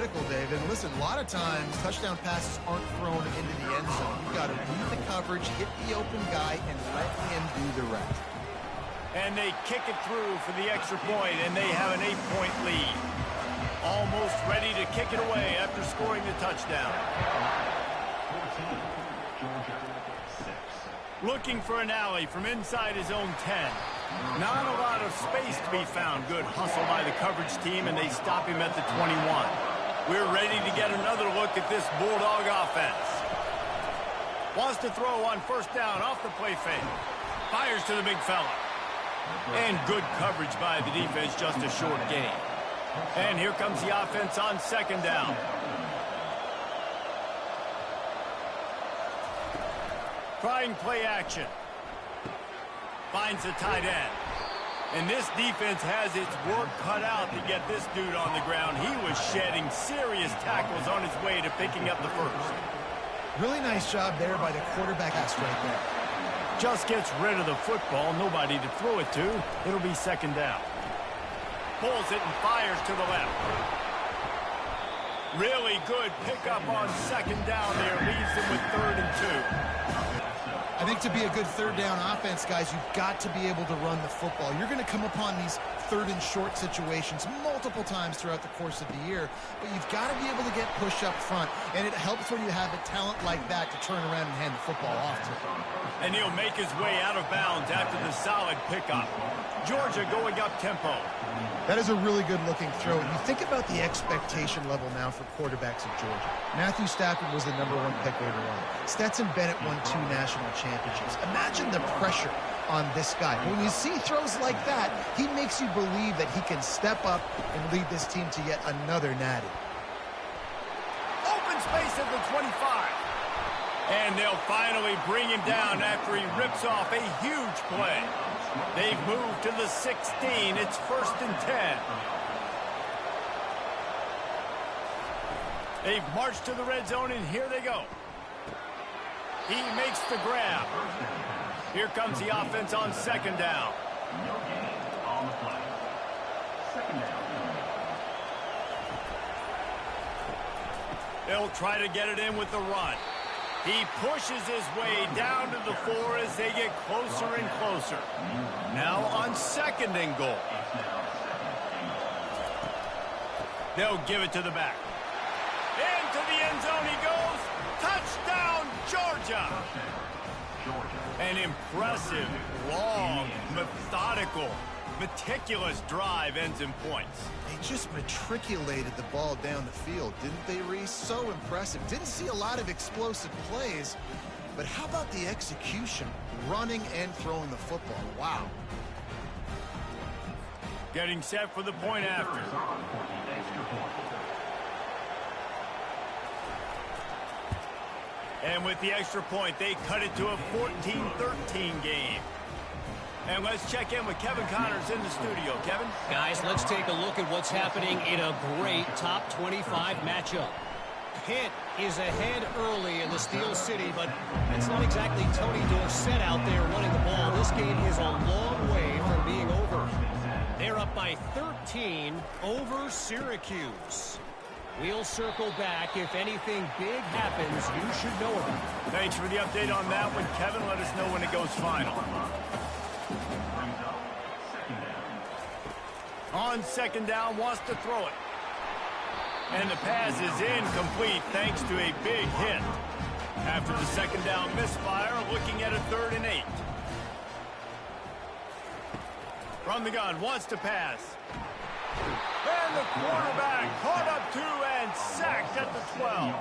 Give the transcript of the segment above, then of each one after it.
critical, David. And listen, a lot of times touchdown passes aren't thrown into the end zone. You've got to read the coverage, hit the open guy, and let him do the rest. And they kick it through for the extra point, and they have an 8-point lead. Almost ready to kick it away after scoring the touchdown. Looking for an alley from inside his own 10. Not a lot of space to be found. Good hustle by the coverage team, and they stop him at the 21. We're ready to get another look at this Bulldog offense. Wants to throw on first down off the play fake. Fires to the big fella. And good coverage by the defense, just a short gain. And here comes the offense on second down. Trying play action. Finds the tight end. And this defense has its work cut out to get this dude on the ground. He was shedding serious tackles on his way to picking up the first. Really nice job there by the quarterback pass right there. Just gets rid of the football. Nobody to throw it to. It'll be second down. Pulls it and fires to the left. Really good pickup on second down there. Leaves them with 3rd and 2. I think to be a good third down offense, guys, you've got to be able to run the football. You're going to come upon these 3rd and short situations multiple times throughout the course of the year, but you've got to be able to get push up front, and it helps when you have a talent like that to turn around and hand the football off to. And he'll make his way out of bounds after the solid pickup. Georgia going up tempo. That is a really good-looking throw. You think about the expectation level now for quarterbacks at Georgia. Matthew Stafford was the #1 pick overall. Stetson Bennett won 2 national championships. Imagine the pressure on this guy. When you see throws like that, he makes you believe that he can step up and lead this team to yet another natty. Open space at the 25. And they'll finally bring him down after he rips off a huge play. They've moved to the 16. It's 1st and 10. They've marched to the red zone, and here they go. He makes the grab. Here comes the offense on second down. They'll try to get it in with the run. He pushes his way down to the 4 as they get closer and closer. Now on 2nd and goal. They'll give it to the back. Into the end zone he goes. Touchdown, Georgia. An impressive, long, methodical, meticulous drive ends in points. They just matriculated the ball down the field, didn't they, Reese? So impressive. Didn't see a lot of explosive plays, but how about the execution, running and throwing the football? Wow. Getting set for the point after. And with the extra point, they cut it to a 14-13 game. And let's check in with Kevin Connors in the studio. Kevin? Guys, let's take a look at what's happening in a great top 25 matchup. Pitt is ahead early in the Steel City, but it's not exactly Tony Dorsett out there running the ball. This game is a long way from being over. They're up by 13 over Syracuse. We'll circle back. If anything big happens, you should know about it. Thanks for the update on that one, Kevin. Let us know when it goes final. On second down, wants to throw it. And the pass is incomplete thanks to a big hit. After the second down misfire, looking at a 3rd and 8. From the gun, wants to pass. And the quarterback caught up 2 and sacked at the 12.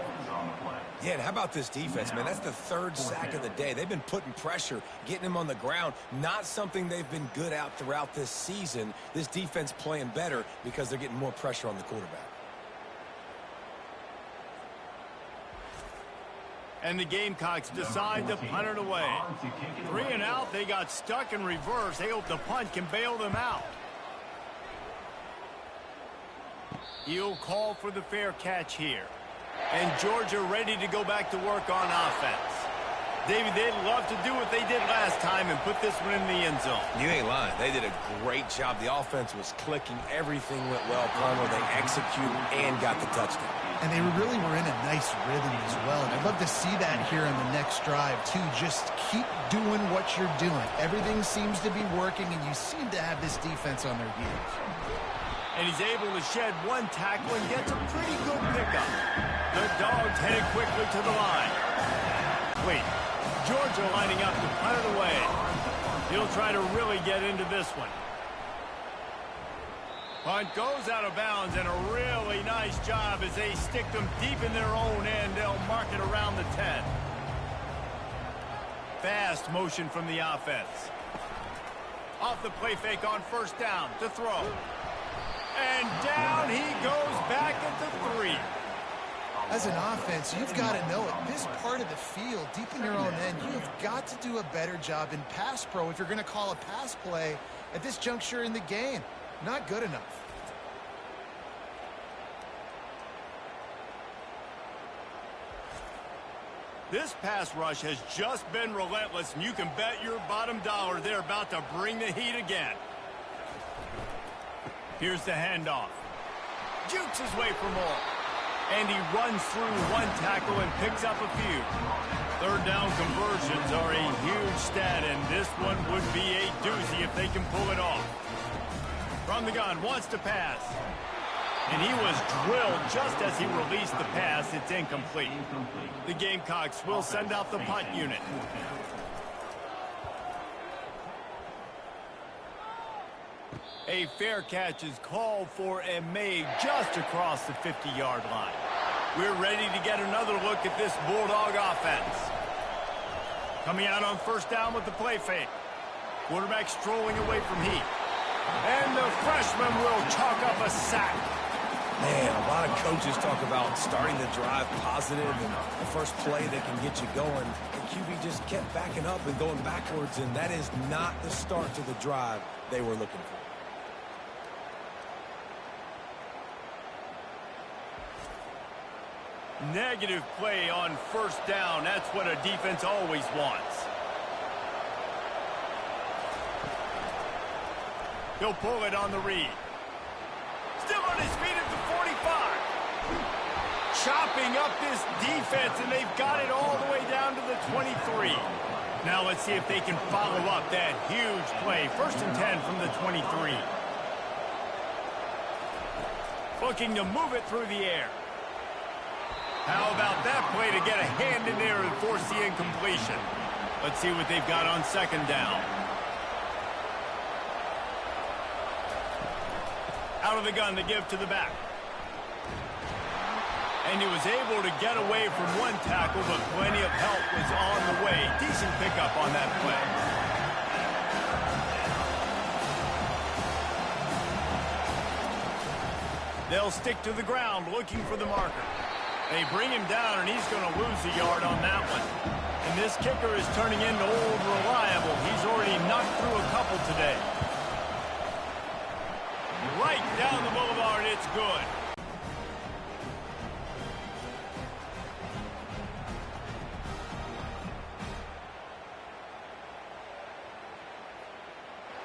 Yeah, and how about this defense, man? That's the 3rd sack of the day. They've been putting pressure, getting him on the ground. Not something they've been good at throughout this season. This defense playing better because they're getting more pressure on the quarterback. And the Gamecocks decide to punt it away. 3 and out, they got stuck in reverse. They hope the punt can bail them out. He'll call for the fair catch here. And Georgia ready to go back to work on offense. David, they'd love to do what they did last time and put this one in the end zone. You ain't lying. They did a great job. The offense was clicking. Everything went well. Palmer, they executed and got the touchdown. And they really were in a nice rhythm as well. And I'd love to see that here on the next drive, too. Just keep doing what you're doing. Everything seems to be working, and you seem to have this defense on their heels. And he's able to shed one tackle and gets a pretty good pickup. The Dogs headed quickly to the line. Wait. Georgia lining up to punt it away. He'll try to really get into this one. Punt goes out of bounds, and a really nice job as they stick them deep in their own end. They'll mark it around the 10. Fast motion from the offense. Off the play fake on first down to throw. And down he goes back at the 3. As an offense, you've got to know it. This part of the field, deep in your own end, you have got to do a better job in pass pro if you're going to call a pass play at this juncture in the game. Not good enough. This pass rush has just been relentless, and you can bet your bottom dollar they're about to bring the heat again. Here's the handoff. Jukes his way for more. And he runs through one tackle and picks up a few. Third down conversions are a huge stat, and this one would be a doozy if they can pull it off. From the gun, wants to pass. And he was drilled just as he released the pass. It's incomplete. The Gamecocks will send out the punt unit. A fair catch is called for and made just across the 50-yard line. We're ready to get another look at this Bulldog offense. Coming out on first down with the play fake. Quarterback strolling away from heat. And the freshman will chalk up a sack. Man, a lot of coaches talk about starting the drive positive and the first play that can get you going. The QB just kept backing up and going backwards, and that is not the start to the drive they were looking for. Negative play on first down. That's what a defense always wants. He'll pull it on the read. Still on his feet at the 45. Chopping up this defense, and they've got it all the way down to the 23. Now let's see if they can follow up that huge play. First and 10 from the 23. Looking to move it through the air. How about that play to get a hand in there and force the incompletion? Let's see what they've got on second down. Out of the gun to give to the back. And he was able to get away from one tackle, but plenty of help was on the way. Decent pickup on that play. They'll stick to the ground looking for the marker. They bring him down, and he's going to lose a yard on that one. And this kicker is turning into old reliable. He's already knocked through a couple today. Right down the boulevard, it's good.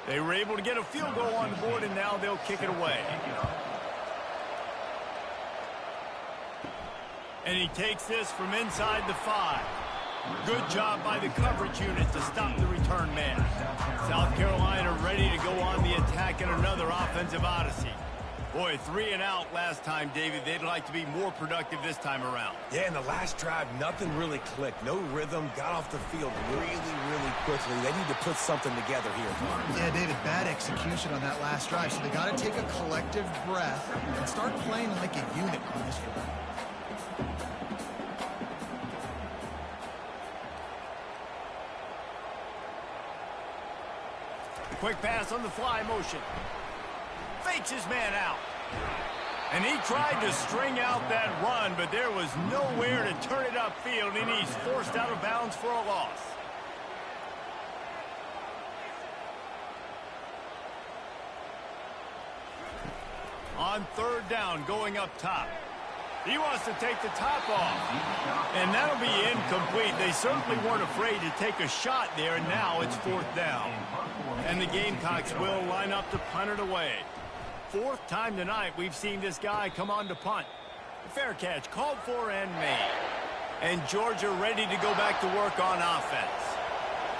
They were able to get a field goal on the board, and now they'll kick it away. And he takes this from inside the 5. Good job by the coverage unit to stop the return man. South Carolina ready to go on the attack in another offensive odyssey. Boy, 3 and out last time, David. They'd like to be more productive this time around. Yeah, in the last drive, nothing really clicked. No rhythm, got off the field really quickly. They need to put something together here. Yeah, David, bad execution on that last drive. So they got to take a collective breath and start playing like a unit on this one. Quick pass on the fly motion. Fakes his man out. And he tried to string out that run, but there was nowhere to turn it upfield, and he's forced out of bounds for a loss. On third down, going up top. He wants to take the top off. And that'll be incomplete. They certainly weren't afraid to take a shot there, and now it's 4th down. And the Gamecocks will line up to punt it away. 4th time tonight we've seen this guy come on to punt. Fair catch, called for and made. And Georgia ready to go back to work on offense.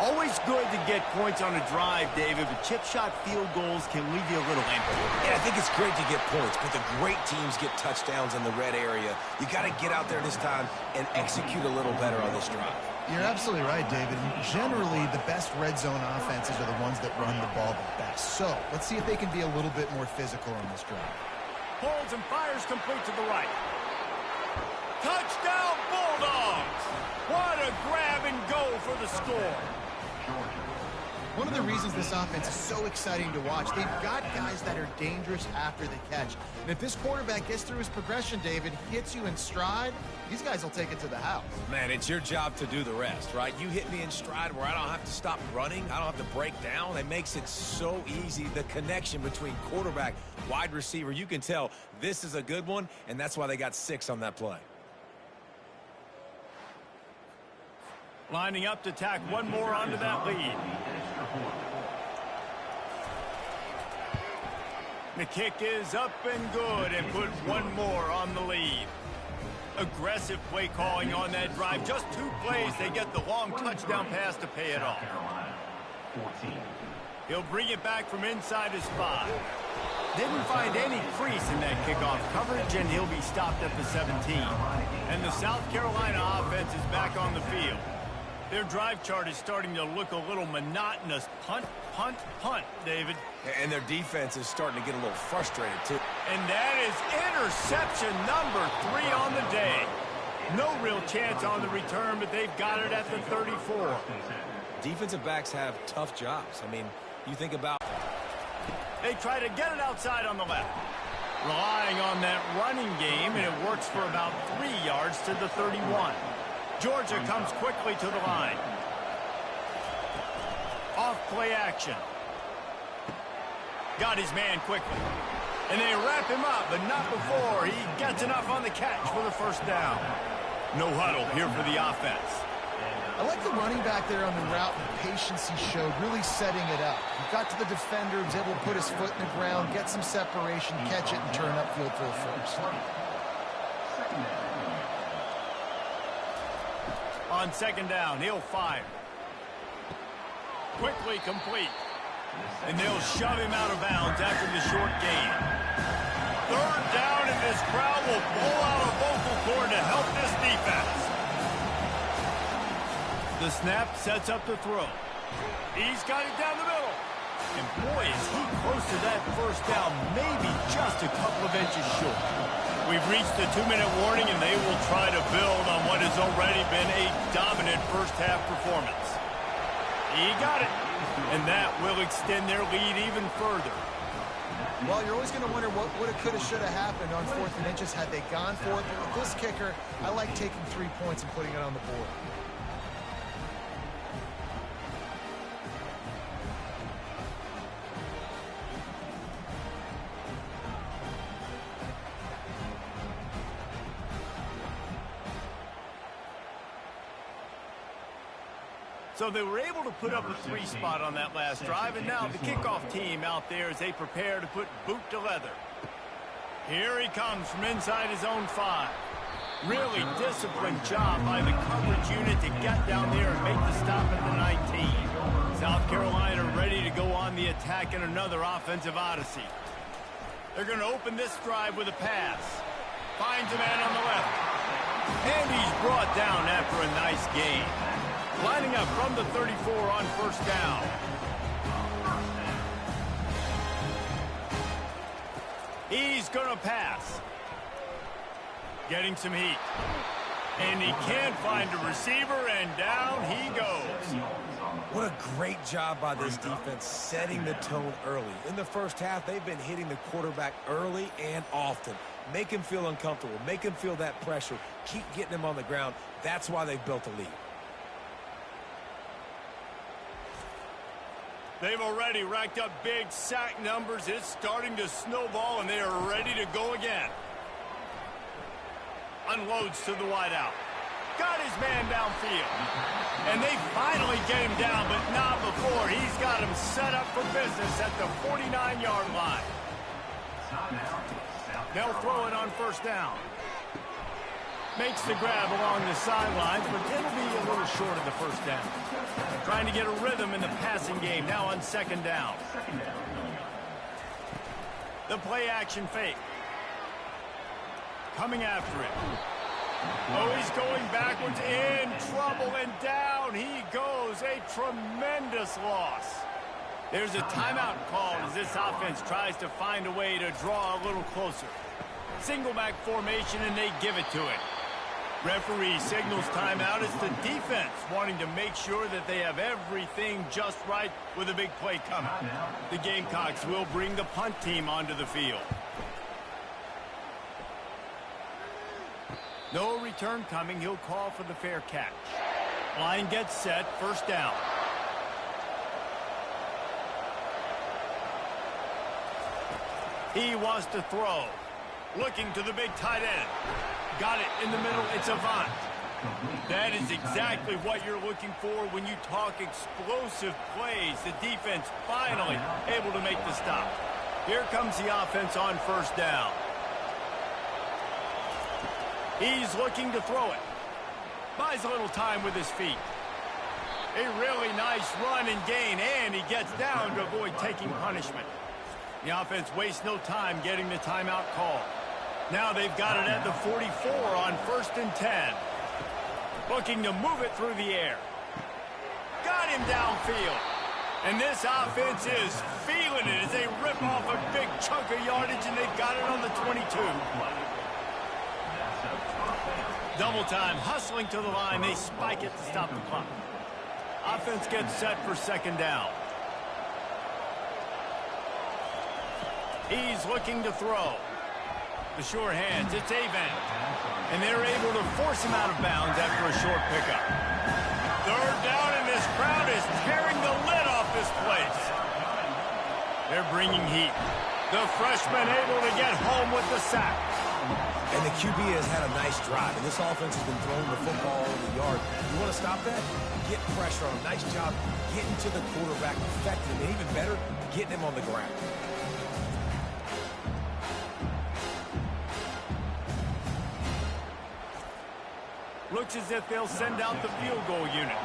Always good to get points on a drive, David, but chip shot field goals can leave you a little empty. Yeah, I think it's great to get points, but the great teams get touchdowns in the red area. You got to get out there this time and execute a little better on this drive. You're absolutely right, David. Generally, the best red zone offenses are the ones that run the ball the best. So let's see if they can be a little bit more physical on this drive. Holds and fires complete to the right. Touchdown, Bulldogs! What a grab and go for the score. One of the reasons this offense is so exciting to watch, they've got guys that are dangerous after the catch. And if this quarterback gets through his progression, David, hits you in stride, these guys will take it to the house. Man, it's your job to do the rest, right? You hit me in stride where I don't have to stop running. I don't have to break down. It makes it so easy. The connection between quarterback, wide receiver, you can tell this is a good one, and that's why they got 6 on that play. Lining up to tack one more onto that lead. The kick is up and good and put one more on the lead. Aggressive play calling on that drive. Just 2 plays, they get the long touchdown pass to pay it off. He'll bring it back from inside his 5. Didn't find any crease in that kickoff coverage, and he'll be stopped at the 17. And the South Carolina offense is back on the field. Their drive chart is starting to look a little monotonous. Punt, punt, punt, David. And their defense is starting to get a little frustrated, too. And that is interception number 3 on the day. No real chance on the return, but they've got it at the 34. Defensive backs have tough jobs. I mean, you think about... They try to get it outside on the left. Relying on that running game, and it works for about 3 yards to the 31. Georgia comes quickly to the line. Off play action. Got his man quickly. And they wrap him up, but not before he gets enough on the catch for the 1st down. No huddle here for the offense. I like the running back there on the route and the patience he showed, really setting it up. He got to the defender, was able to put his foot in the ground, get some separation, catch it, and turn upfield for the 1st. On 2nd down, he'll fire. Quickly complete. And they'll shove him out of bounds after the short gain. 3rd down, and this crowd will blow out a vocal cord to help this defense. The snap sets up the throw. He's got it down the middle. And boy, is he close to that 1st down, maybe just a couple of inches short. We've reached the 2-minute warning, and they will try to build on what has already been a dominant 1st half performance. He got it, and that will extend their lead even further. Well, you're always going to wonder what woulda, coulda, shoulda happened on 4th and inches had they gone for it. But with this kicker, I like taking 3 points and putting it on the board. So they were able to put up a 3 spot on that last drive, and now the kickoff team out there as they prepare to put boot to leather. Here he comes from inside his own 5. Really disciplined job by the coverage unit to get down there and make the stop at the 19. South Carolina ready to go on the attack in another offensive odyssey. They're going to open this drive with a pass. Finds a man on the left. And he's brought down after a nice gain. Lining up from the 34 on 1st down. He's going to pass. Getting some heat. And he can't find a receiver, and down he goes. What a great job by this defense setting the tone early. In the 1st half, they've been hitting the quarterback early and often. Make him feel uncomfortable. Make him feel that pressure. Keep getting him on the ground. That's why they've built a lead. They've already racked up big sack numbers. It's starting to snowball, and they are ready to go again. Unloads to the wideout. Got his man downfield. And they finally get him down, but not before. He's got him set up for business at the 49-yard line. They'll throw it on first down. Makes the grab along the sidelines, but it'll be a little short of the first down. Trying to get a rhythm in the passing game now on second down. The play action fake. Coming after it. Oh, he's going backwards, in trouble, and down he goes. A tremendous loss. There's a timeout called as this offense tries to find a way to draw a little closer. Single back formation, and they give it to it. Referee signals timeout. It's the defense wanting to make sure that they have everything just right with a big play coming. The Gamecocks will bring the punt team onto the field. No return coming. He'll call for the fair catch. Line gets set. First down. He wants to throw. Looking to the big tight end. Got it in the middle. It's Avant. That is exactly what you're looking for when you talk explosive plays. The defense finally able to make the stop. Here comes the offense on first down. He's looking to throw it. Buys a little time with his feet. A really nice run and gain, and he gets down to avoid taking punishment. The offense wastes no time getting the timeout call. Now they've got it at the 44 on 1st and 10. Looking to move it through the air. Got him downfield. And this offense is feeling it as they rip off a big chunk of yardage, and they've got it on the 22. Double time, hustling to the line. They spike it to stop the clock. Offense gets set for second down. He's looking to throw. The sure hands, it's Avant. And they're able to force him out of bounds after a short pickup. Third down, and this crowd is tearing the lid off this place. They're bringing heat. The freshman able to get home with the sack. And the QB has had a nice drive, and this offense has been throwing the football over the yard. You want to stop that? Get pressure on him. Nice job getting to the quarterback, affecting him, and even better, getting him on the ground. Looks as if they'll send out the field goal unit.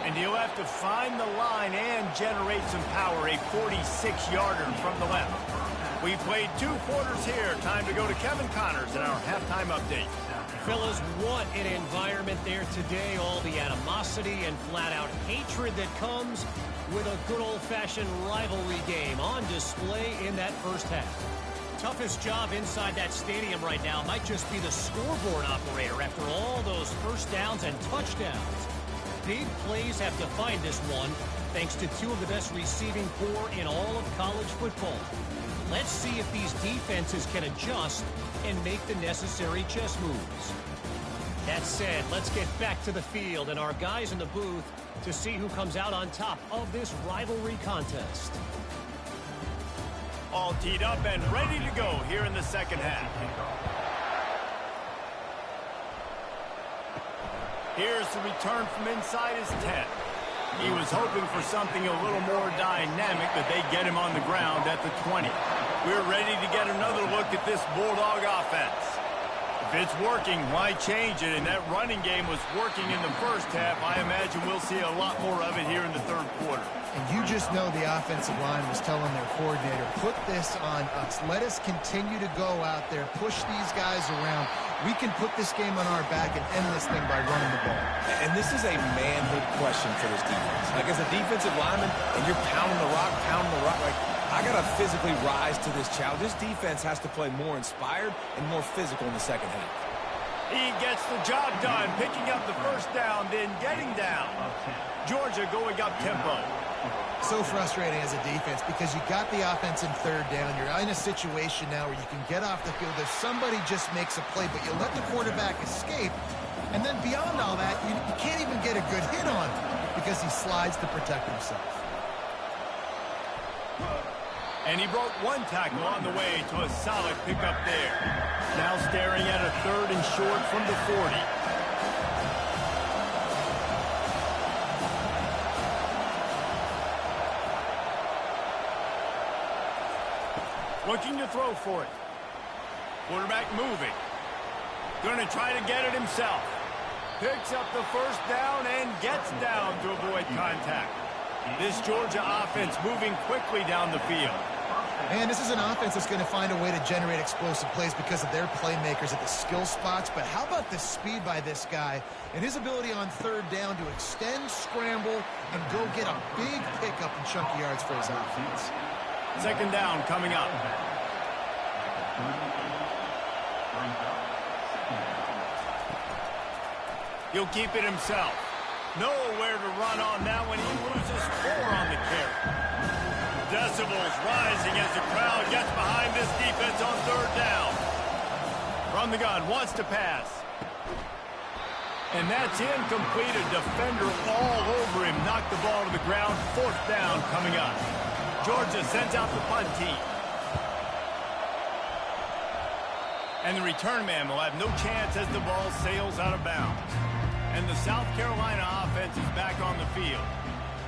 And he'll have to find the line and generate some power, a 46-yarder from the left. We played 2 quarters here. Time to go to Kevin Connors in our halftime update. Fellas, what an environment there today. All the animosity and flat-out hatred that comes with a good old-fashioned rivalry game on display in that first half. Toughest job inside that stadium right now might just be the scoreboard operator after all those first downs and touchdowns. Big plays have defined this one, thanks to 2 of the best receiving corps in all of college football. Let's see if these defenses can adjust and make the necessary chess moves. That said, let's get back to the field and our guys in the booth to see who comes out on top of this rivalry contest. All teed up and ready to go here in the second half. Here's the return from inside his 10. He was hoping for something a little more dynamic, but they get him on the ground at the 20. We're ready to get another look at this Bulldog offense. If it's working, why change it? And that running game was working in the first half. I imagine we'll see a lot more of it here in the third quarter. And you just know the offensive line was telling their coordinator, put this on us. Let us continue to go out there, push these guys around. We can put this game on our back and end this thing by running the ball. And this is a manhood question for this defense. Like, as a defensive lineman, and you're pounding the rock, like, I got to physically rise to this challenge. This defense has to play more inspired and more physical in the second half. He gets the job done, picking up the first down, then getting down. Georgia going up tempo. So frustrating as a defense because you got the offense in third down. You're in a situation now where you can get off the field. If somebody just makes a play, but you let the quarterback escape, and then beyond all that, you can't even get a good hit on him because he slides to protect himself. And he broke one tackle on the way to a solid pickup there. Now staring at a 3rd and short from the 40. Looking to throw for it. Quarterback moving. Going to try to get it himself. Picks up the first down and gets down to avoid contact. This Georgia offense moving quickly down the field. And this is an offense that's going to find a way to generate explosive plays because of their playmakers at the skill spots. But how about the speed by this guy and his ability on 3rd down to extend, scramble, and go get a big pickup and chunky yards for his offense. 2nd down coming up. He'll keep it himself. Nowhere to run on that one. He loses 4 on the carry. Decibels rising as the crowd gets behind this defense on 3rd down. From the gun, wants to pass. And that's incomplete. A defender all over him. Knocked the ball to the ground. 4th down coming up. Georgia sends out the punt team. And the return man will have no chance as the ball sails out of bounds. And the South Carolina offense is back on the field.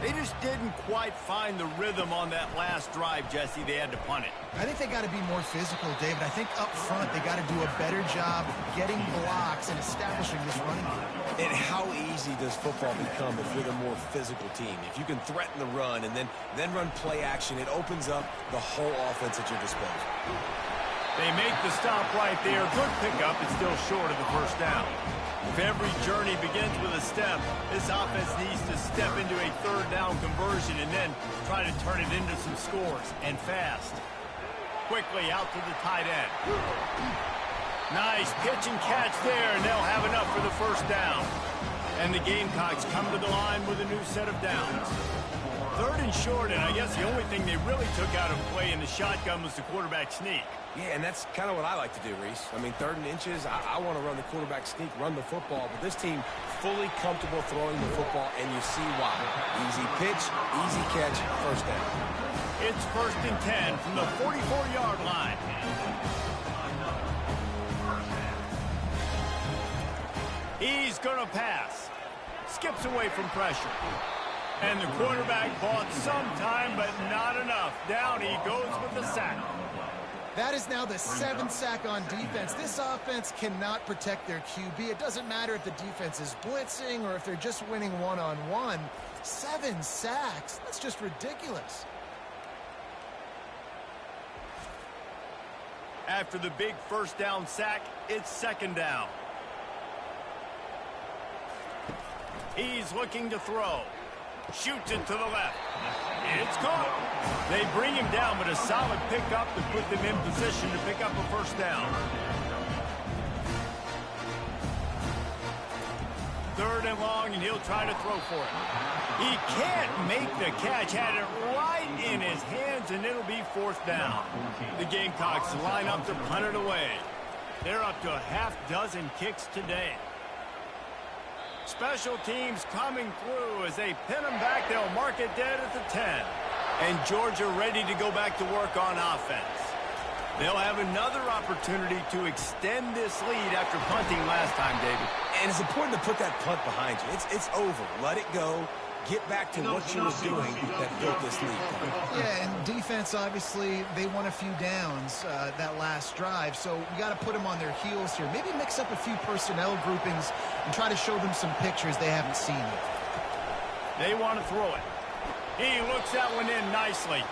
They just didn't quite find the rhythm on that last drive, Jesse. They had to punt it. I think they got to be more physical, David. I think up front they got to do a better job getting blocks and establishing this running game. And how easy does football become if you're the more physical team? If you can threaten the run and then run play action, it opens up the whole offense at your disposal. They make the stop right there. Good pickup. It's still short of the 1st down. If every journey begins with a step, this offense needs to step into a 3rd down conversion and then try to turn it into some scores, and fast. Quickly out to the tight end. Nice pitch and catch there, and they'll have enough for the 1st down. And the Gamecocks come to the line with a new set of downs. 3rd and short, and I guess the only thing they really took out of play in the shotgun was the quarterback sneak. Yeah, and that's kind of what I like to do, Reese. I mean, 3rd and inches, I want to run the quarterback sneak, run the football. But this team fully comfortable throwing the football, and you see why. Easy pitch, easy catch, 1st down. It's 1st and 10 from the 44-yard line. He's going to pass. Skips away from pressure. And the quarterback bought some time, but not enough. Down he goes with the sack. That is now the 7th sack on defense. This offense cannot protect their QB. It doesn't matter if the defense is blitzing or if they're just winning one-on-one. 7 sacks. That's just ridiculous. After the big 1st down sack, it's 2nd down. He's looking to throw. Shoots it to the left. It's caught. They bring him down, but a solid pickup to put them in position to pick up a 1st down. 3rd and long, and he'll try to throw for it. He can't make the catch. Had it right in his hands, and it'll be 4th down. The Gamecocks line up to punt it away. They're up to a half-dozen kicks today. Special teams coming through as they pin them back. They'll mark it dead at the 10. And Georgia ready to go back to work on offense. They'll have another opportunity to extend this lead after punting last time, David. And it's important to put that punt behind you. It's over. Let it go. Get back to what you were doing that built this lead. Yeah, and defense, obviously, they won a few downs that last drive, so we got to put them on their heels here. Maybe mix up a few personnel groupings and try to show them some pictures they haven't seen yet. They want to throw it. He looks that one in nicely.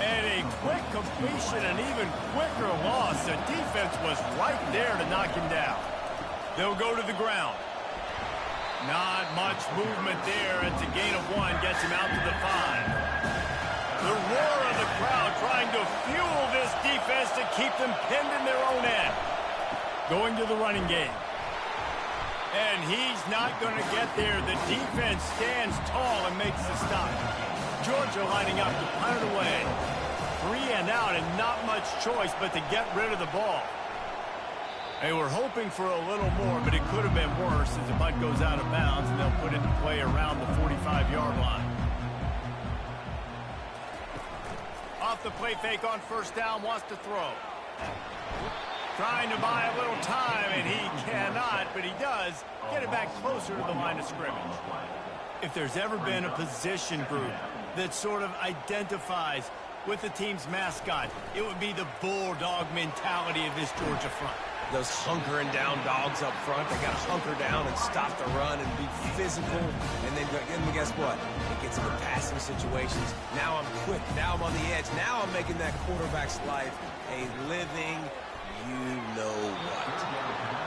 And a quick completion, an even quicker loss. The defense was right there to knock him down. They'll go to the ground. Not much movement there. It's a gain of 1. Gets him out to the 5. The roar of the crowd trying to fuel this defense to keep them pinned in their own end. Going to the running game. And he's not going to get there. The defense stands tall and makes the stop. Georgia lining up to punt it away. 3 and out, and not much choice but to get rid of the ball. They were hoping for a little more, but it could have been worse as the punt goes out of bounds, and they'll put it in play around the 45-yard line. the play fake on first down, wants to throw. Trying to buy a little time, and he cannot, but he does get it back closer to the line of scrimmage. If there's ever been a position group that sort of identifies with the team's mascot, it would be the bulldog mentality of this Georgia front. Those hunkering down dogs up front, they got to hunker down and stop the run and be physical. And then guess what? It gets into passing situations. Now I'm quick. Now I'm on the edge. Now I'm making that quarterback's life a living you-know-what.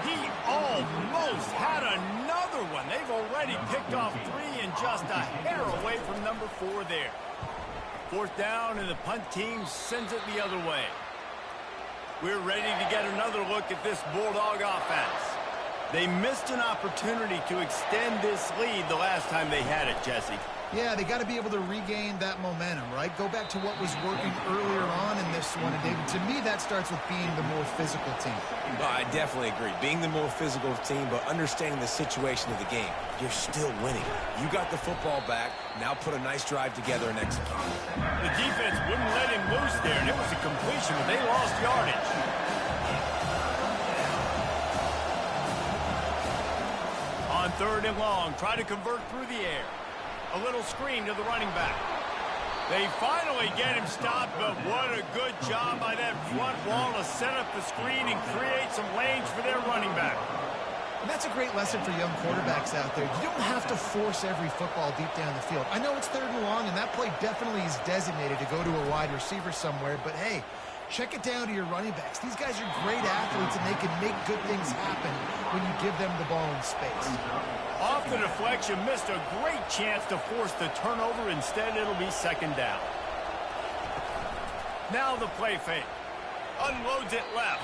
He almost had another one. They've already picked off 3 and just a hair away from number 4 there. 4th down, and the punt team sends it the other way. We're ready to get another look at this Bulldog offense. They missed an opportunity to extend this lead the last time they had it, Jesse. Yeah, they got to be able to regain that momentum, right? Go back to what was working earlier on in this one. And David, to me, that starts with being the more physical team. Well, I definitely agree. Being the more physical team, but understanding the situation of the game. You're still winning. You got the football back. Now put a nice drive together and execute. The defense wouldn't let him loose there, and it was a completion, but they lost yardage. On 3rd and long, try to convert through the air. A little screen to the running back. They finally get him stopped, but what a good job by that front wall to set up the screen and create some lanes for their running back. And that's a great lesson for young quarterbacks out there. You don't have to force every football deep down the field. I know it's 3rd and long, and that play definitely is designated to go to a wide receiver somewhere, but hey, check it down to your running backs. These guys are great athletes, and they can make good things happen when you give them the ball in space. Off the deflection, missed a great chance to force the turnover. Instead, it'll be 2nd down. Now the play fake. Unloads it left.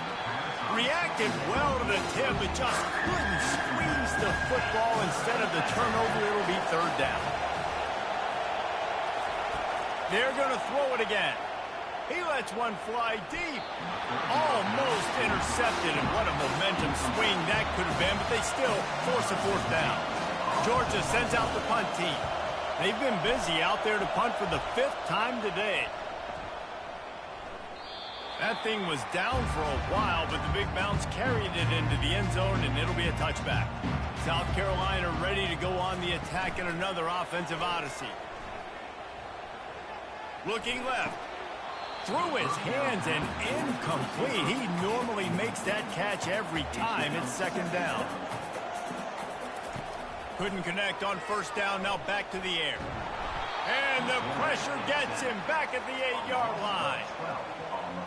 Reacted well to the tip, but just couldn't squeeze the football. Instead of the turnover, it'll be 3rd down. They're going to throw it again. He lets one fly deep. Almost intercepted, and what a momentum swing that could have been, but they still force a 4th down. Georgia sends out the punt team. They've been busy out there to punt for the 5th time today. That thing was down for a while, but the big bounce carried it into the end zone, and it'll be a touchback. South Carolina ready to go on the attack in another offensive odyssey. Looking left. Through his hands and incomplete. He normally makes that catch every time. It's 2nd down. Couldn't connect on 1st down. Now back to the air. And the pressure gets him back at the 8-yard line.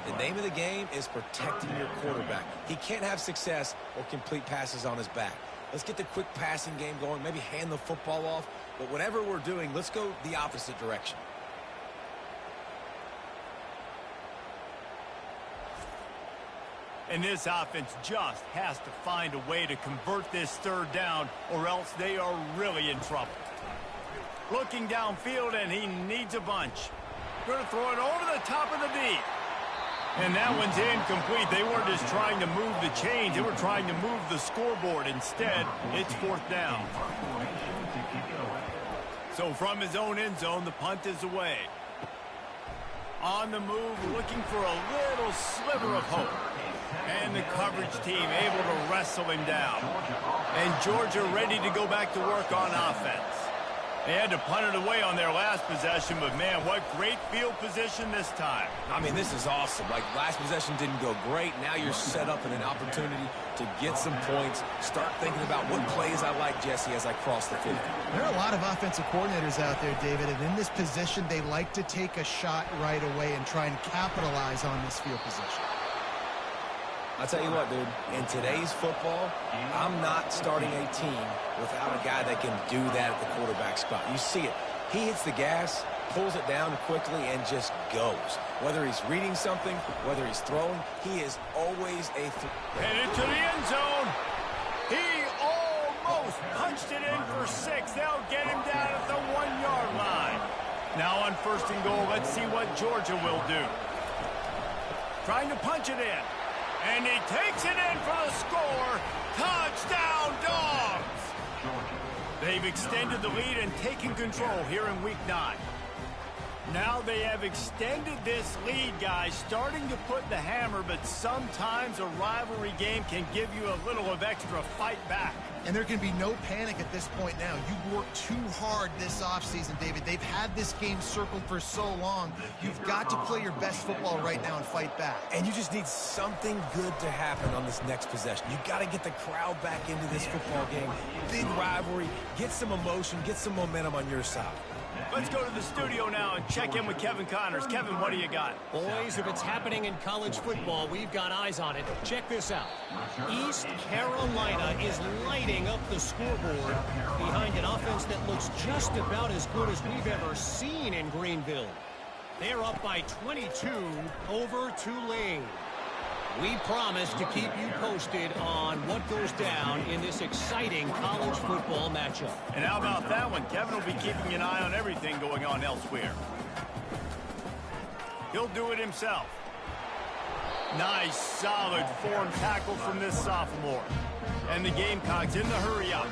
The name of the game is protecting your quarterback. He can't have success or complete passes on his back. Let's get the quick passing game going. Maybe hand the football off. But whatever we're doing, let's go the opposite direction. And this offense just has to find a way to convert this 3rd down, or else they are really in trouble. Looking downfield, and he needs a bunch. Going to throw it over the top of the D. And that one's incomplete. They weren't just trying to move the chains. They were trying to move the scoreboard. Instead, it's 4th down. So from his own end zone, the punt is away. On the move, looking for a little sliver of hope. And the coverage team able to wrestle him down. And Georgia ready to go back to work on offense. They had to punt it away on their last possession, but man, what great field position this time. I mean, this is awesome. Like, last possession didn't go great. Now you're set up in an opportunity to get some points. Start thinking about what plays I like, Jesse, as I cross the field. There are a lot of offensive coordinators out there, David, and in this position, they like to take a shot right away and try and capitalize on this field position. I'll tell you what, dude, in today's football, I'm not starting a team without a guy that can do that at the quarterback spot. You see it. He hits the gas, pulls it down quickly, and just goes. Whether he's reading something, whether he's throwing, he is always a headed to the end zone. He almost punched it in for 6. They'll get him down at the 1-yard line. Now on 1st and goal, let's see what Georgia will do. Trying to punch it in. And he takes it in for the score. Touchdown, Dogs! They've extended the lead and taken control here in Week 9. Now they have extended this lead, guys, starting to put the hammer, but sometimes a rivalry game can give you a little of extra fight back. And there can be no panic at this point now. You've worked too hard this offseason, David. They've had this game circled for so long. You've got to play your best football right now and fight back. And you just need something good to happen on this next possession. You got to get the crowd back into this football game. Big rivalry. Get some emotion. Get some momentum on your side. Let's go to the studio now and check in with Kevin Connors. Kevin, what do you got? Boys, if it's happening in college football, we've got eyes on it. Check this out. East Carolina is lighting up the scoreboard behind an offense that looks just about as good as we've ever seen in Greenville. They're up by 22 over Tulane. We promise to keep you posted on what goes down in this exciting college football matchup. And how about that one? Kevin will be keeping an eye on everything going on elsewhere. He'll do it himself. Nice, solid form tackle from this sophomore. And the Gamecocks in the hurry up.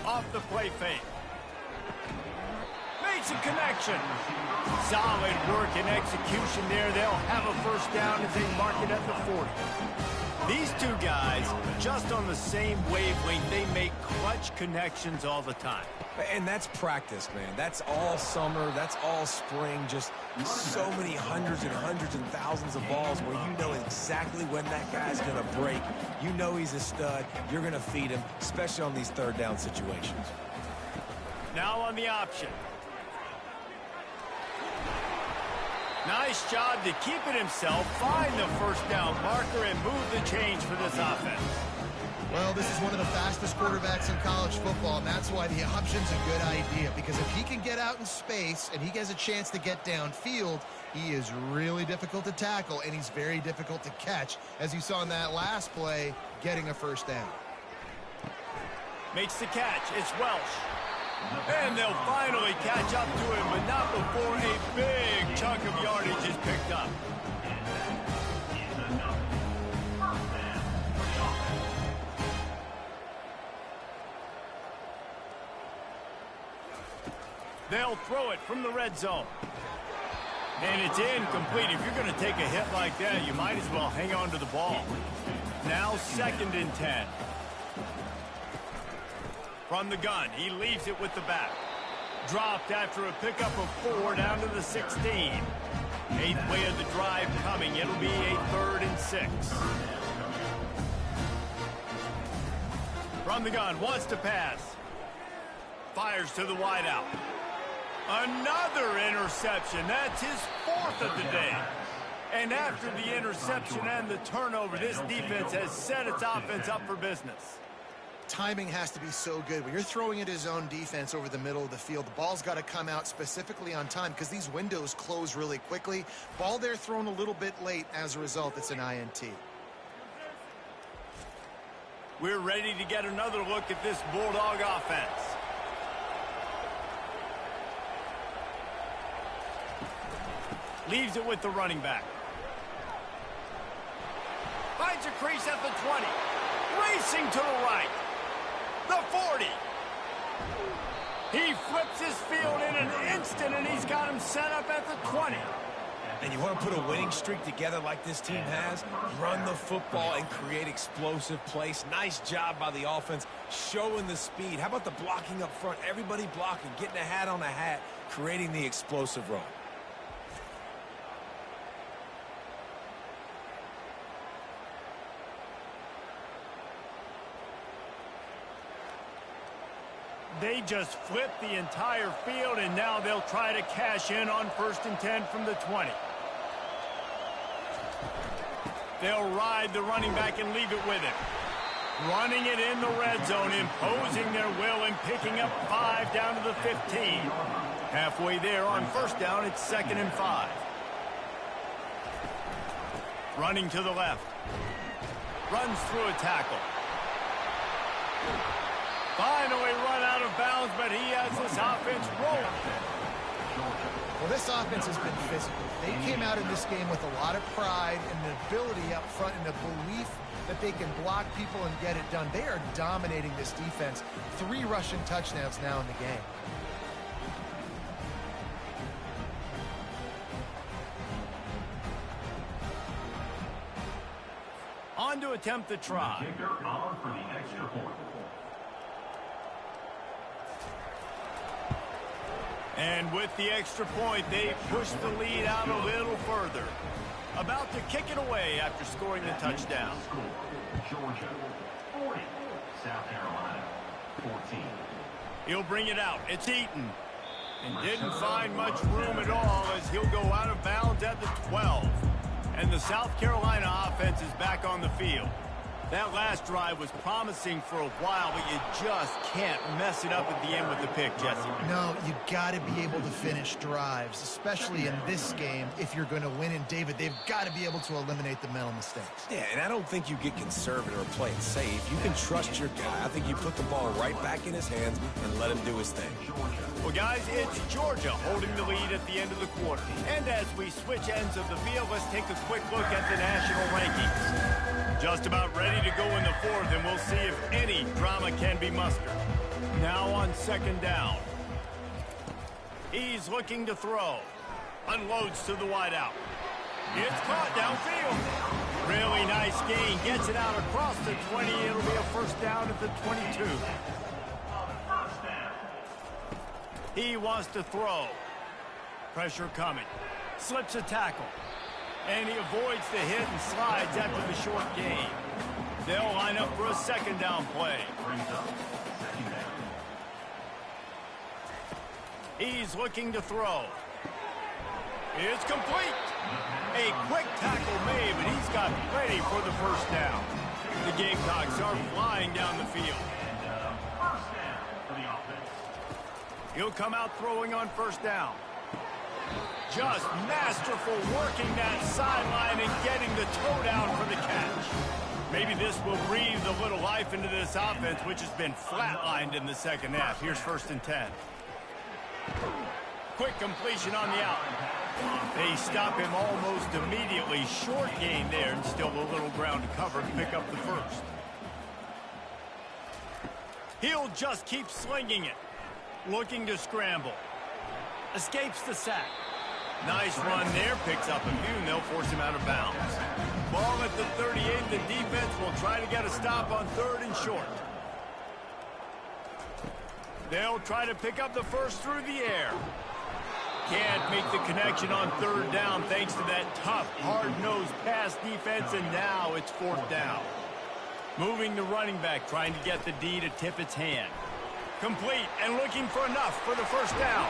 Off the play fake. Makes a connection. Solid work and execution there. They'll have a first down as they mark it at the 40. These two guys, just on the same wavelength, they make clutch connections all the time. And that's practice, man. That's all summer. That's all spring. Just so many hundreds and thousands of balls where you know exactly when that guy's going to break. You know he's a stud. You're going to feed him, especially on these third down situations. Now on the option. Nice job to keep it himself, find the first down marker, and move the change for this offense. Well, this is one of the fastest quarterbacks in college football, and that's why the option's a good idea, because if he can get out in space and he has a chance to get downfield, he is really difficult to tackle, and he's very difficult to catch, as you saw in that last play, getting a first down. Makes the catch. It's Welsh. And they'll finally catch up to him, but not before a big chunk of yardage is picked up. They'll throw it from the red zone. And it's incomplete. If you're going to take a hit like that, you might as well hang on to the ball. Now 2nd and 10. From the gun, he leaves it with the back. Dropped after a pickup of 4 down to the 16. 8th play of the drive coming. It'll be a 3rd and 6. From the gun, wants to pass. Fires to the wideout. Another interception. That's his 4th of the day. And after the interception and the turnover, this defense has set its offense up for business. Timing has to be so good. When you're throwing at his own defense over the middle of the field, the ball's got to come out specifically on time because these windows close really quickly. Ball there thrown a little bit late. As a result, it's an INT. We're ready to get another look at this Bulldog offense. Leaves it with the running back. Finds a crease at the 20. Racing to the right. The 40. He flips his field in an instant, and he's got him set up at the 20. And you want to put a winning streak together like this team has? Run the football and create explosive plays. Nice job by the offense, showing the speed. How about the blocking up front? Everybody blocking, getting a hat on a hat, creating the explosive run. They just flipped the entire field, and now they'll try to cash in on 1st and 10 from the 20. They'll ride the running back and leave it with him. Running it in the red zone, imposing their will and picking up 5 down to the 15. Halfway there on 1st down, it's 2nd and 5. Running to the left. Runs through a tackle. Finally run out of bounds, but he has this offense rolling. Well, this offense has been physical. They came out in this game with a lot of pride and the ability up front and the belief that they can block people and get it done. They are dominating this defense. 3 rushing touchdowns now in the game. On to attempt the try. And with the extra point, they push the lead out a little further. About to kick it away after scoring the touchdown. Georgia, 40. South Carolina, 14. He'll bring it out. It's Eaton. And didn't find much room at all as he'll go out of bounds at the 12. And the South Carolina offense is back on the field. That last drive was promising for a while, but you just can't mess it up at the end with the pick, Jesse. No, you got to be able to finish drives, especially in this game. If you're going to win, and David, they've got to be able to eliminate the mental mistakes. Yeah, and I don't think you get conservative or play it safe. You can trust your guy. I think you put the ball right back in his hands and let him do his thing. Well, guys, it's Georgia holding the lead at the end of the quarter. And as we switch ends of the field, let's take a quick look at the national rankings. Just about ready to go in the 4th, and we'll see if any drama can be mustered. Now on 2nd down. He's looking to throw. Unloads to the wideout. It's caught downfield. Really nice gain. Gets it out across the 20. It'll be a first down at the 22. He wants to throw. Pressure coming. Slips a tackle. And he avoids the hit and slides after the short gain. They'll line up for a 2nd down play. He's looking to throw. It's complete. A quick tackle made, but he's got plenty for the first down. The Gamecocks are flying down the field. He'll come out throwing on 1st down. Just masterful working that sideline and getting the toe down for the catch. Maybe this will breathe a little life into this offense, which has been flatlined in the 2nd half. Here's 1st and 10. Quick completion on the out. They stop him almost immediately. Short gain there and still a little ground to cover to pick up the 1st. He'll just keep slinging it. Looking to scramble. Escapes the sack. Nice run there. Picks up a few, and they'll force him out of bounds. Ball at the 38. The defense will try to get a stop on 3rd and short. They'll try to pick up the 1st through the air. Can't make the connection on 3rd down thanks to that tough, hard-nosed pass defense, and now it's 4th down. Moving the running back, trying to get the D to tip its hand. Complete and looking for enough for the 1st down.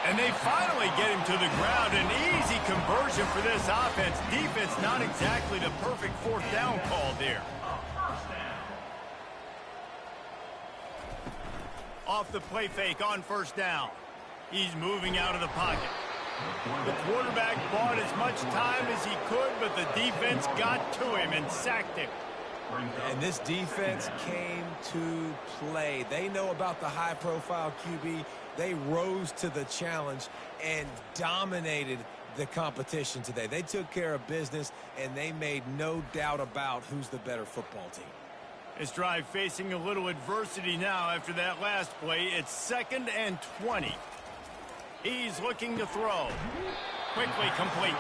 And they finally get him to the ground. An easy conversion for this offense. Defense not exactly the perfect 4th down call there. Off the play fake on 1st down. He's moving out of the pocket. The quarterback bought as much time as he could, but the defense got to him and sacked him. And this defense came to play. They know about the high-profile QB. They rose to the challenge and dominated the competition today. They took care of business, and they made no doubt about who's the better football team. This drive facing a little adversity now after that last play. It's 2nd and 20. He's looking to throw. Quickly complete.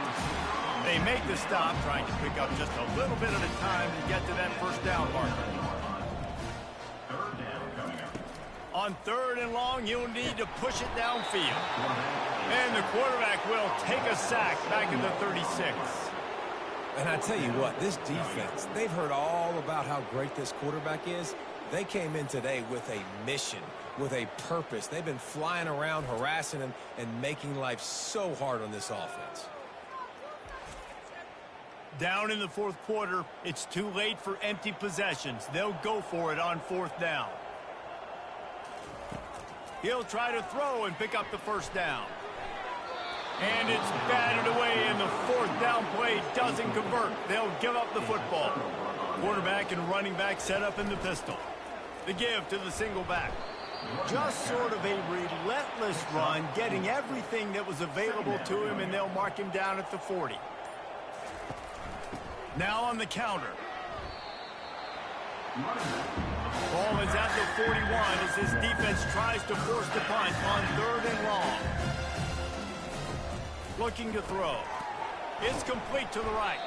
They make the stop, trying to pick up just a little bit at a time to get to that 1st down marker. On 3rd and long, you'll need to push it downfield. And the quarterback will take a sack back in the 36. And I tell you what, this defense, they've heard all about how great this quarterback is. They came in today with a mission, with a purpose. They've been flying around, harassing him, and making life so hard on this offense. Down in the 4th quarter, it's too late for empty possessions. They'll go for it on 4th down. He'll try to throw and pick up the 1st down. And it's batted away, and the 4th down play doesn't convert. They'll give up the football. Quarterback and running back set up in the pistol. The give to the single back. Just sort of a relentless run, getting everything that was available to him, and they'll mark him down at the 40. Now on the counter. Ball is at the 41 as his defense tries to force the punt on 3rd and long. Looking to throw. It's complete to the right.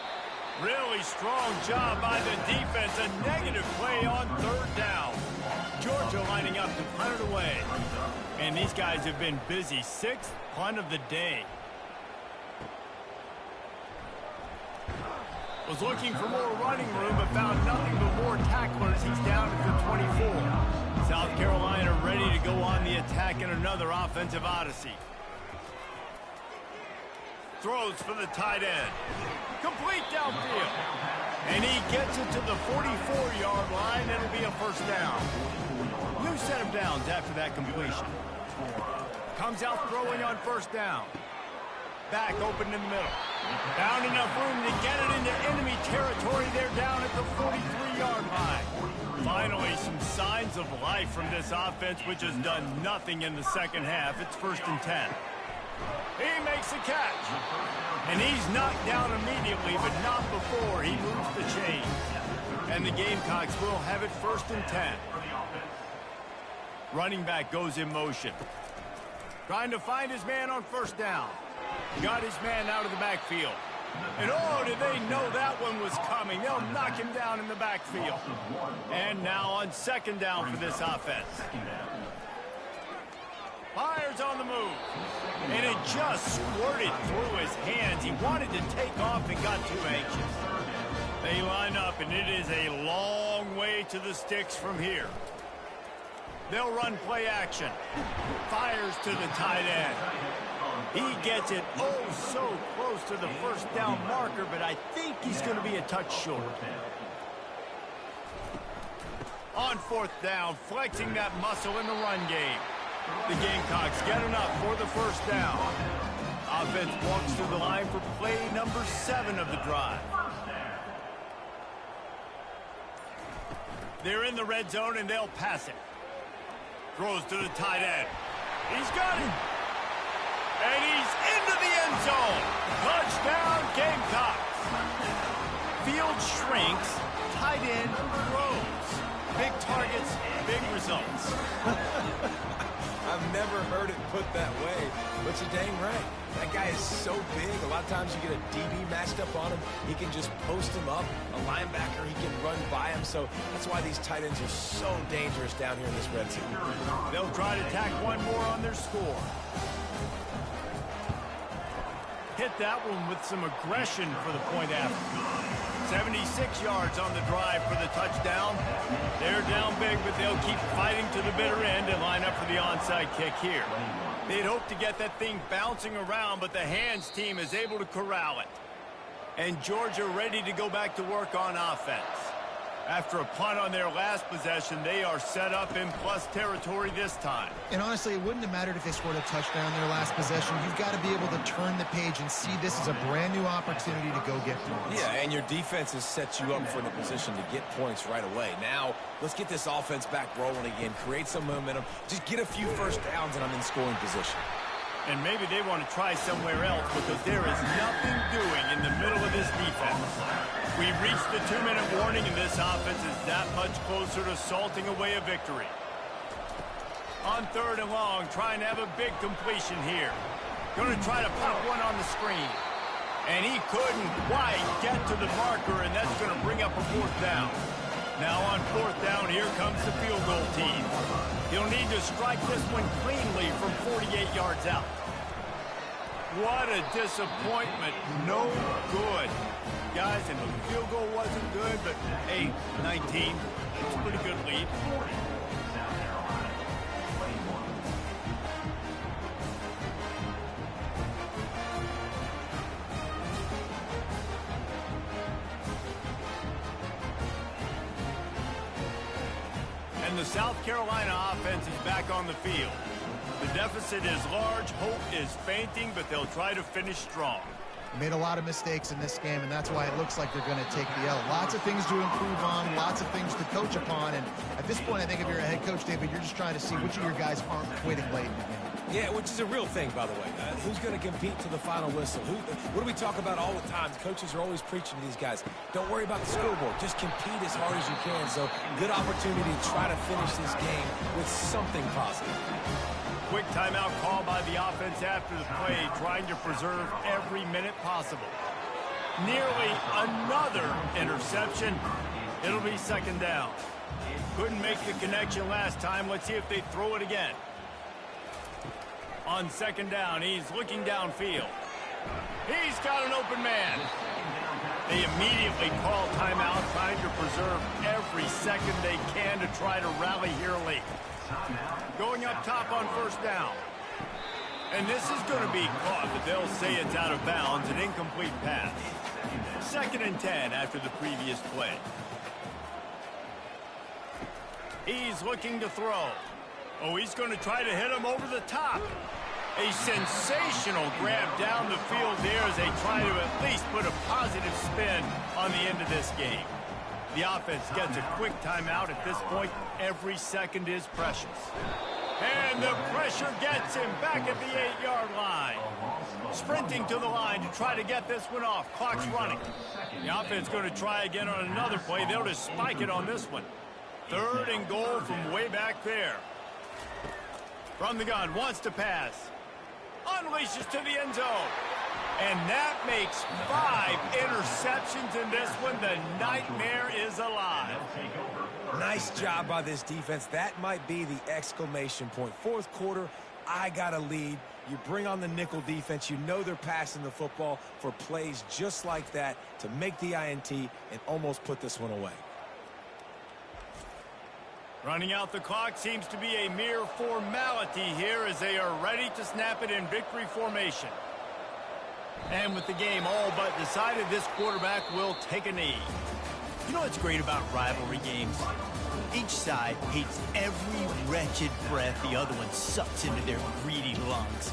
Really strong job by the defense. A negative play on 3rd down. Georgia lining up to punt it away. And these guys have been busy. 6th punt of the day. Was looking for more running room, but found nothing but more tacklers. He's down at the 24. South Carolina ready to go on the attack in another offensive odyssey. Throws for the tight end. Complete downfield. And he gets it to the 44-yard line. It'll be a 1st down. New set of downs after that completion. Comes out throwing on 1st down. Back open in the middle. Found enough room to get it into enemy territory. They're down at the 43-yard line. Finally, some signs of life from this offense, which has done nothing in the second half. It's 1st and 10. He makes a catch. And he's knocked down immediately, but not before he moves the chains. And the Gamecocks will have it 1st and 10. Running back goes in motion. Trying to find his man on 1st down. Got his man out of the backfield. And oh, did they know that one was coming. They'll knock him down in the backfield. And now on 2nd down for this offense. Fires on the move. And it just squirted through his hands. He wanted to take off and got too anxious. They line up, and it is a long way to the sticks from here. They'll run play action. Fires to the tight end. He gets it oh so close to the 1st down marker, but I think he's going to be a touch short. On 4th down, flexing that muscle in the run game. The Gamecocks get enough for the 1st down. Offense walks through the line for play number 7 of the drive. They're in the red zone, and they'll pass it. Throws to the tight end. He's got it. And he's into the end zone. Touchdown, Gamecocks. Field shrinks. Tight end grows. Big targets, big results. I've never heard it put that way, but you're dang right. That guy is so big. A lot of times you get a DB matched up on him. He can just post him up. A linebacker, he can run by him. So that's why these tight ends are so dangerous down here in this red zone. They'll try to tack one more on their score. Hit that one with some aggression for the point after. 76 yards on the drive for the touchdown. They're down big, but they'll keep fighting to the bitter end and line up for the onside kick here. They'd hope to get that thing bouncing around, but the hands team is able to corral it. And Georgia ready to go back to work on offense. After a punt on their last possession, they are set up in plus territory this time. And honestly, it wouldn't have mattered if they scored a touchdown their last possession. You've got to be able to turn the page and see this as a brand new opportunity to go get points. Yeah, and your defense has set you up for the position to get points right away. Now, let's get this offense back rolling again, create some momentum, just get a few 1st downs, and I'm in scoring position. And maybe they want to try somewhere else because there is nothing doing in the middle of this defense. We've reached the 2-minute warning, and this offense is that much closer to salting away a victory. On 3rd and long, trying to have a big completion here. Going to try to pop one on the screen. And he couldn't quite get to the marker, and that's going to bring up a 4th down. Now on 4th down, here comes the field goal team. He'll need to strike this one cleanly from 48 yards out. What a disappointment. No good. Guys, and the field goal wasn't good, but hey, 19. It's a pretty good lead. And the South Carolina offense is back on the field. The deficit is large, hope is fainting, but they'll try to finish strong. Made a lot of mistakes in this game, and that's why it looks like they're going to take the L. Lots of things to improve on, lots of things to coach upon, and at this point, I think if you're a head coach, David, you're just trying to see which of your guys aren't quitting late in the game. Yeah, which is a real thing, by the way. Who's going to compete to the final whistle? What do we talk about all the time? Coaches are always preaching to these guys. Don't worry about the scoreboard. Just compete as hard as you can. So, good opportunity to try to finish this game with something positive. Quick timeout call by the offense after the play, trying to preserve every minute possible. Nearly another interception. It'll be second down. Couldn't make the connection last time. Let's see if they throw it again. On second down, he's looking downfield. He's got an open man. They immediately call timeout, trying to preserve every second they can to try to rally here late. Going up top on first down. And this is going to be caught, but they'll say it's out of bounds, an incomplete pass. 2nd and 10 after the previous play. He's looking to throw. Oh, he's going to try to hit him over the top. A sensational grab down the field there as they try to at least put a positive spin on the end of this game. The offense gets a quick timeout at this point. Every second is precious. And the pressure gets him back at the 8-yard line. Sprinting to the line to try to get this one off. Clock's running. The offense going to try again on another play. They'll just spike it on this one. 3rd and goal from way back there. From the gun, wants to pass. Unleashes to the end zone. And that makes 5 interceptions in this one. The nightmare is alive. Nice job by this defense. That might be the exclamation point. 4th quarter, I got a lead. You bring on the nickel defense. You know they're passing the football for plays just like that to make the INT and almost put this one away. Running out the clock seems to be a mere formality here as they are ready to snap it in victory formation. And with the game all but decided, this quarterback will take a knee. You know what's great about rivalry games? Each side hates every wretched breath the other one sucks into their greedy lungs.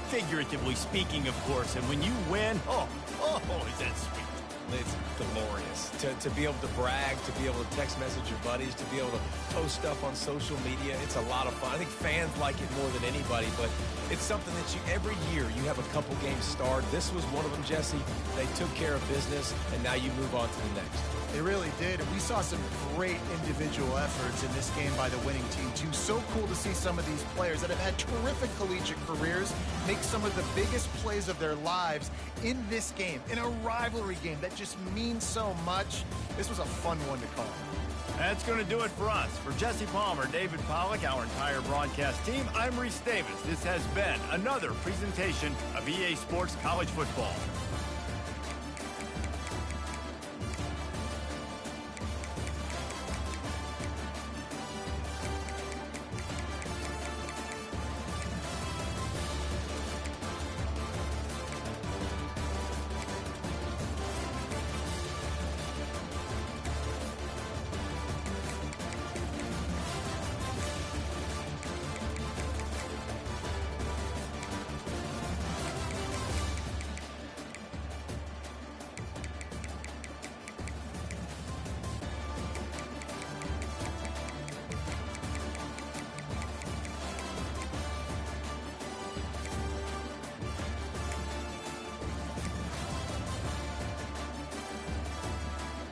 Figuratively speaking, of course, and when you win, oh, is that sweet. It's glorious to be able to brag, to be able to text message your buddies, to be able to post stuff on social media. It's a lot of fun. I think fans like it more than anybody, but it's something that every year you have a couple games starred. This was one of them, Jesse. They took care of business, and now you move on to the next. They really did, and we saw some great individual efforts in this game by the winning team, too. So cool to see some of these players that have had terrific collegiate careers make some of the biggest plays of their lives in this game, in a rivalry game that just means so much. This was a fun one to call. That's going to do it for us. For Jesse Palmer, David Pollack, our entire broadcast team, I'm Reese Davis. This has been another presentation of EA Sports College Football.